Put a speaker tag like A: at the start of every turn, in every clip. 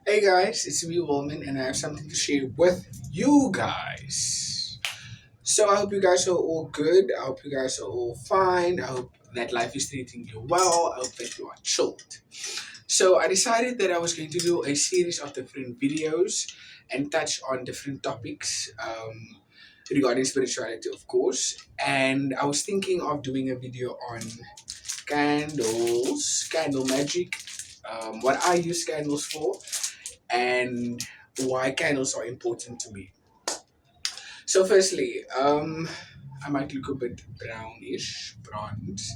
A: Hey guys, it's me, Woman, and I have something to share with you guys. So I hope you guys are all good. I hope you guys are all fine. I hope that life is treating you well. I hope that you are chilled. So I decided that I was going to do a series of different videos and touch on different topics regarding spirituality, of course. And I was thinking of doing a video on candles, candle magic, what I use candles for, and why candles are important to me. So, firstly, I might look a bit brownish, bronze.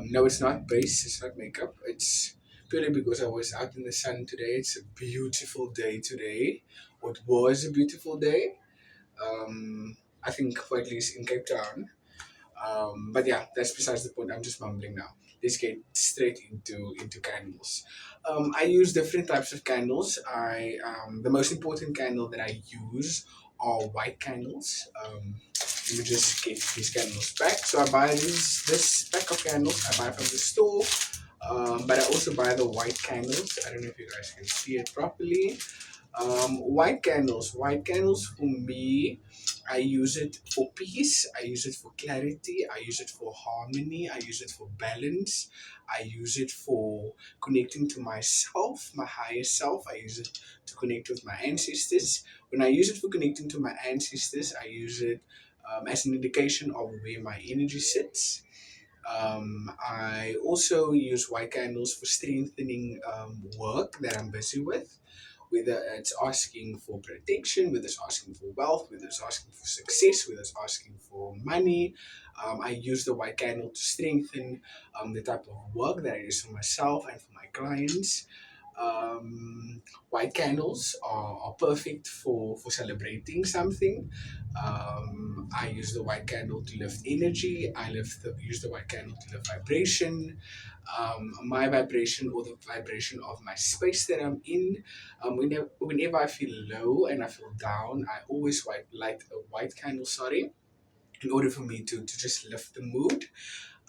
A: No, it's not base, it's not makeup. It's purely because I was out in the sun today. It's a beautiful day today. Or it was a beautiful day. I think, for at least in Cape Town. But yeah, that's besides the point. I'm just mumbling now. Let's get straight into candles. I use different types of candles. The most important candle that I use are white candles. Let me just get these candles back. So I buy this pack of candles. I buy from the store. But I also buy the white candles. I don't know if you guys can see it properly. White candles. White candles for me, I use it for peace. I use it for clarity. I use it for harmony. I use it for balance. I use it for connecting to myself, my higher self. I use it to connect with my ancestors. When I use it for connecting to my ancestors, I use it as an indication of where my energy sits. I also use white candles for strengthening work that I'm busy with, whether it's asking for protection, whether it's asking for wealth, whether it's asking for success, whether it's asking for money. I use the white candle to strengthen the type of work that I use for myself and for my clients. White candles are perfect for celebrating something. I use the white candle to lift energy. Use the white candle to lift vibration, my vibration or the vibration of my space that I'm in. Whenever I feel low and I feel down, I always light a white candle, sorry, in order for me to just lift the mood.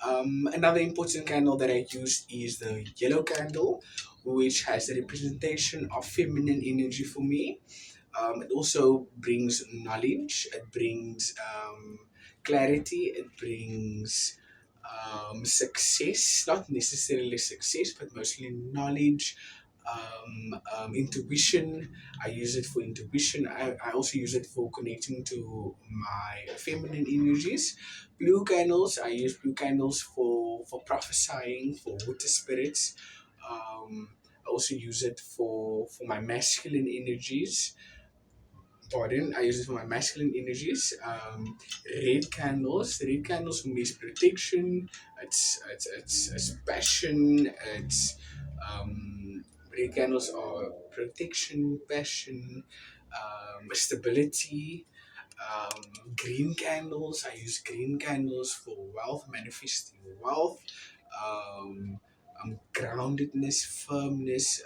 A: Another important candle that I use is the yellow candle, which has the representation of feminine energy for me. It also brings knowledge, it brings clarity, it brings success, not necessarily success, but mostly knowledge, intuition. I use it for intuition. I also use it for connecting to my feminine energies. Blue candles, I use blue candles for prophesying, for water spirits. I also use it for my masculine energies. Pardon, I use it for my masculine energies. Red candles. Red candles for me is protection. It's passion. Red candles are protection, passion, stability. Green candles. I use green candles for wealth, manifesting wealth. Um, Groundedness, firmness,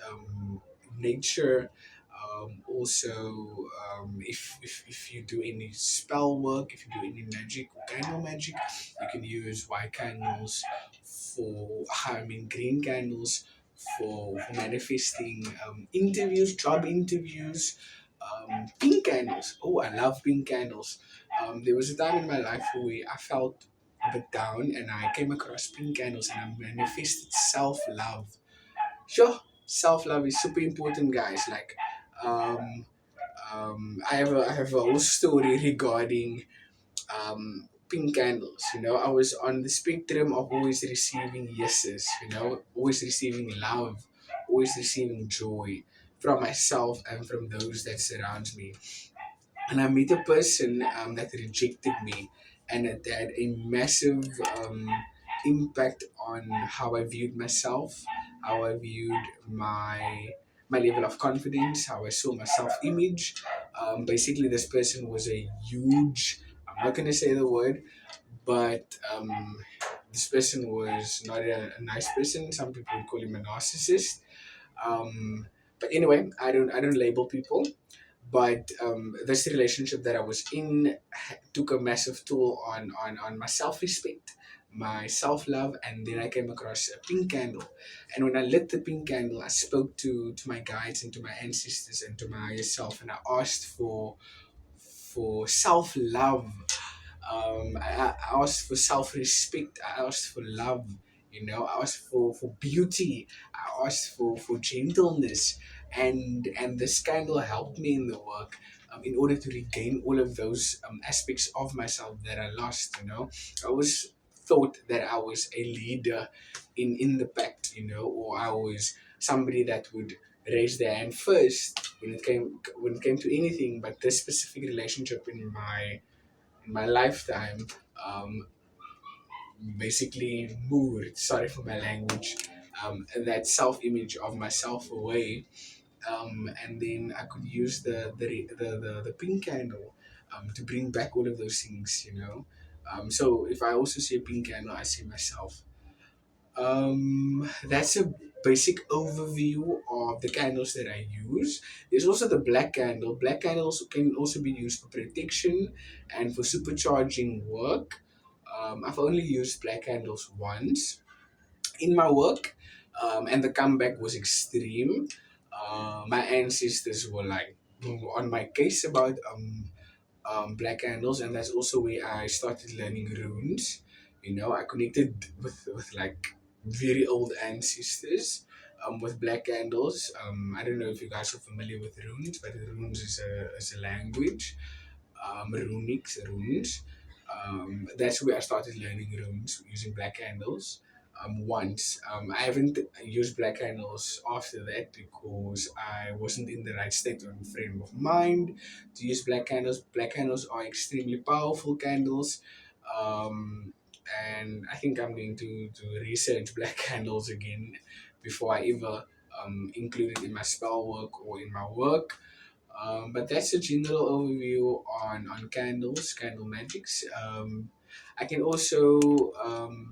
A: nature. Also, if you do any spell work, if you do any magic or candle magic, you can use white candles I mean green candles for manifesting interviews, job interviews. Pink candles. Oh, I love pink candles. There was a time in my life where I felt a bit down and I came across pink candles and I manifested self love. Sure, self love is super important, guys. Like, um, I have a whole story regarding pink candles. You know, I was on the spectrum of always receiving yeses. You know, always receiving love, always receiving joy from myself and from those that surround me. And I met a person that rejected me, and it had a massive impact on how I viewed myself, how I viewed my level of confidence, how I saw my self image. Basically, this person was a huge. I'm not gonna say the word, but this person was not a nice person. Some people would call him a narcissist. Um, but anyway, I don't label people, but this relationship that I was in took a massive toll on my self respect. my self love, and then I came across a pink candle. And when I lit the pink candle, I spoke to my guides and to my ancestors and to myself, and I asked for self love. I asked for self respect. I asked for love. I asked for beauty. I asked for gentleness, and this candle helped me in the work. In order to regain all of those aspects of myself that I lost. I always thought that I was a leader in the pact. Or I was somebody that would raise their hand first when it came to anything. But this specific relationship in my lifetime um, basically moved, sorry for my language, that self image of myself away. And then I could use the pink candle to bring back all of those things. So if I also see a pink candle, I see myself. That's a basic overview of the candles that I use. There's also the black candle. Black candles can also be used for protection and for supercharging work. I've only used black candles once in my work, and the comeback was extreme. My ancestors were like on my case about black candles, and that's also where I started learning runes. I connected with like very old ancestors with black candles. I don't know if you guys are familiar with runes, but runes is a language. Runes. That's where I started learning runes using black candles. Once I haven't used black candles after that because I wasn't in the right state or frame of mind to use black candles. Black candles are extremely powerful candles. Um, and I think I'm going to research black candles again before I ever include it in my spell work or in my work. But that's a general overview on candles, candle magics. I can also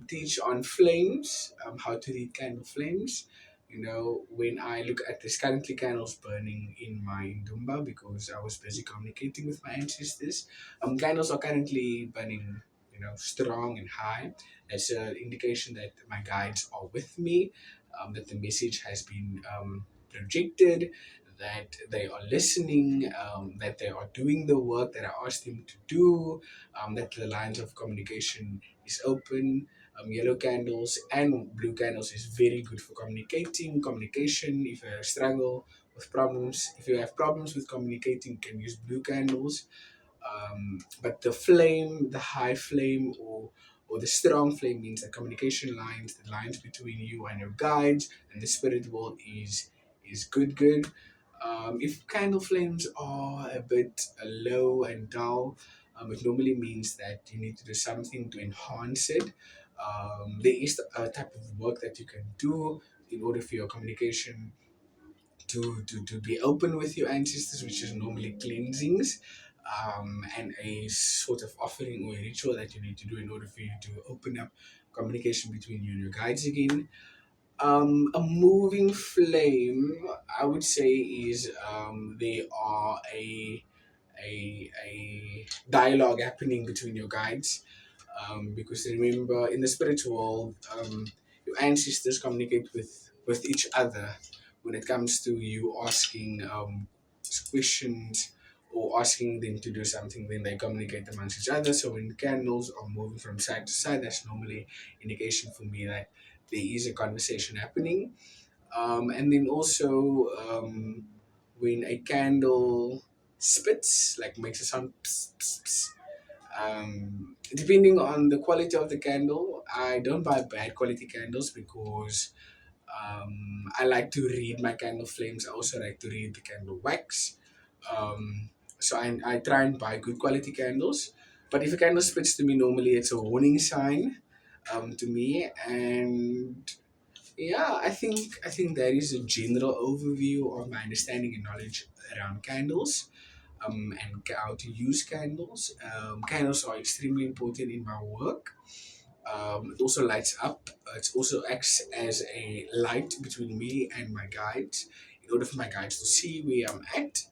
A: teach on flames, how to read candle flames. When I look at this currently candles burning in my Ndumba because I was busy communicating with my ancestors. Candles are currently burning, strong and high. That's an indication that my guides are with me, that the message has been projected, that they are listening, that they are doing the work that I asked them to do, that the lines of communication is open. Yellow candles and blue candles is very good for communication. If you struggle with problems, if you have problems with communicating, you can use blue candles. But the flame, the high flame, or the strong flame means the communication lines, the lines between you and your guides and the spirit world is good. If candle flames are a bit low and dull, it normally means that you need to do something to enhance it. There is a type of work that you can do in order for your communication to be open with your ancestors, which is normally cleansings, and a sort of offering or a ritual that you need to do in order for you to open up communication between you and your guides again. A moving flame, I would say, is they are a dialogue happening between your guides. Because remember, in the spiritual world, your ancestors communicate with each other when it comes to you asking questions or asking them to do something. Then they communicate amongst each other. So when candles are moving from side to side, that's normally indication for me that there is a conversation happening. And then also when a candle spits, like makes a sound, pss, pss, pss. Depending on the quality of the candle, I don't buy bad quality candles because I like to read my candle flames. I also like to read the candle wax. So I try and buy good quality candles. But if a candle spits to me, normally it's a warning sign to me. And yeah, I think that is a general overview of my understanding and knowledge around candles, and how to use candles. Candles are extremely important in my work. It also lights up. It also acts as a light between me and my guides, in order for my guides to see where I'm at,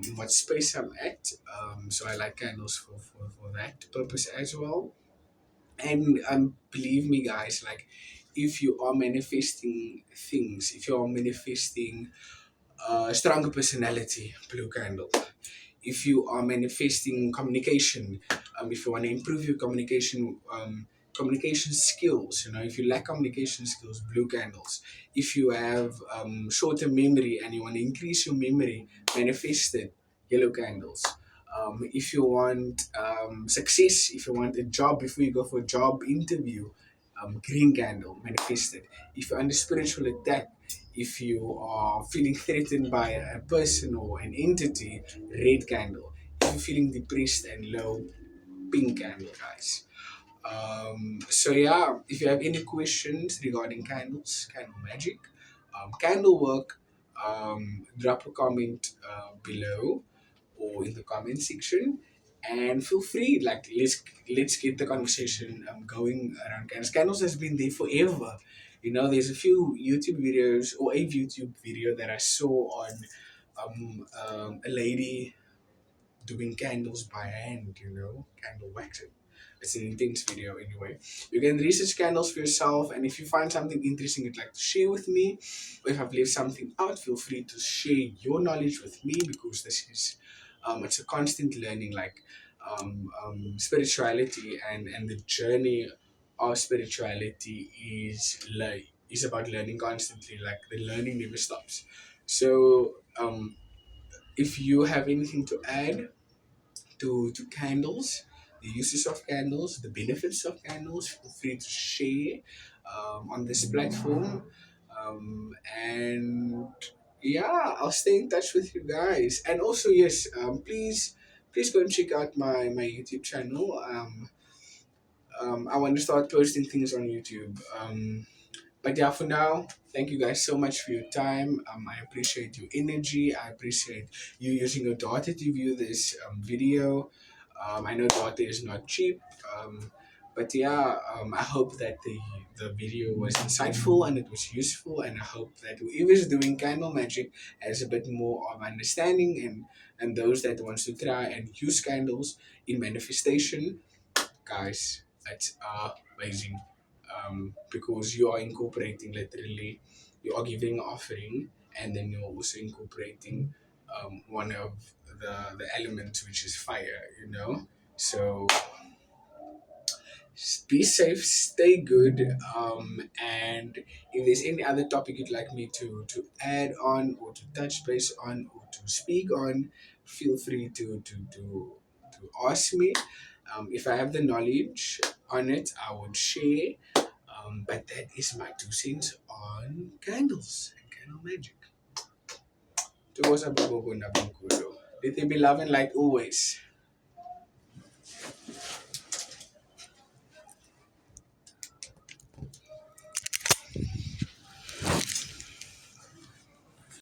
A: in what space I'm at. So I light candles for that purpose as well. And believe me, guys, like if you are manifesting things, if you are manifesting a stronger personality, blue candle. If you are manifesting communication, if you want to improve your communication skills, if you lack communication skills, blue candles. If you have shorter memory and you want to increase your memory, manifest it, yellow candles. If you want success, if you want a job before you go for a job interview, green candle, manifest it. If you're under spiritual attack, if you are feeling threatened by a person or an entity, red candle. If you're feeling depressed and low, pink candle, guys. So yeah, if you have any questions regarding candles, candle magic, candle work, drop a comment below or in the comment section, and feel free. Like let's get the conversation going around candles. Candles has been there forever. There's a few YouTube videos or a YouTube video that I saw on a lady doing candles by hand, candle waxing. It's an intense video anyway. You can research candles for yourself, and if you find something interesting you'd like to share with me, or if I've left something out, feel free to share your knowledge with me, because this is it's a constant learning, like spirituality and the journey of spirituality is about learning constantly. Like the learning never stops. So if you have anything to add to candles, the uses of candles, the benefits of candles, feel free to share on this platform. And yeah, I'll stay in touch with you guys. And also, yes, please go and check out my YouTube channel. I want to start posting things on YouTube. But yeah, for now, thank you guys so much for your time. I appreciate your energy. I appreciate you using your data to view this video. I know data is not cheap. But yeah, I hope that the video was insightful and it was useful. And I hope that whoever's doing candle magic has a bit more of understanding, and those that wants to try and use candles in manifestation, guys, it's amazing. Because you are incorporating, literally, you are giving an offering, and then you're also incorporating one of the elements, which is fire. So be safe, stay good, and if there's any other topic you'd like me to add on, or to touch base on, or to speak on, feel free to ask me. If I have the knowledge on it, I would share. But that is my 2 cents on candles and candle magic. To was a Gogo na Gogo. Let it be love and light always.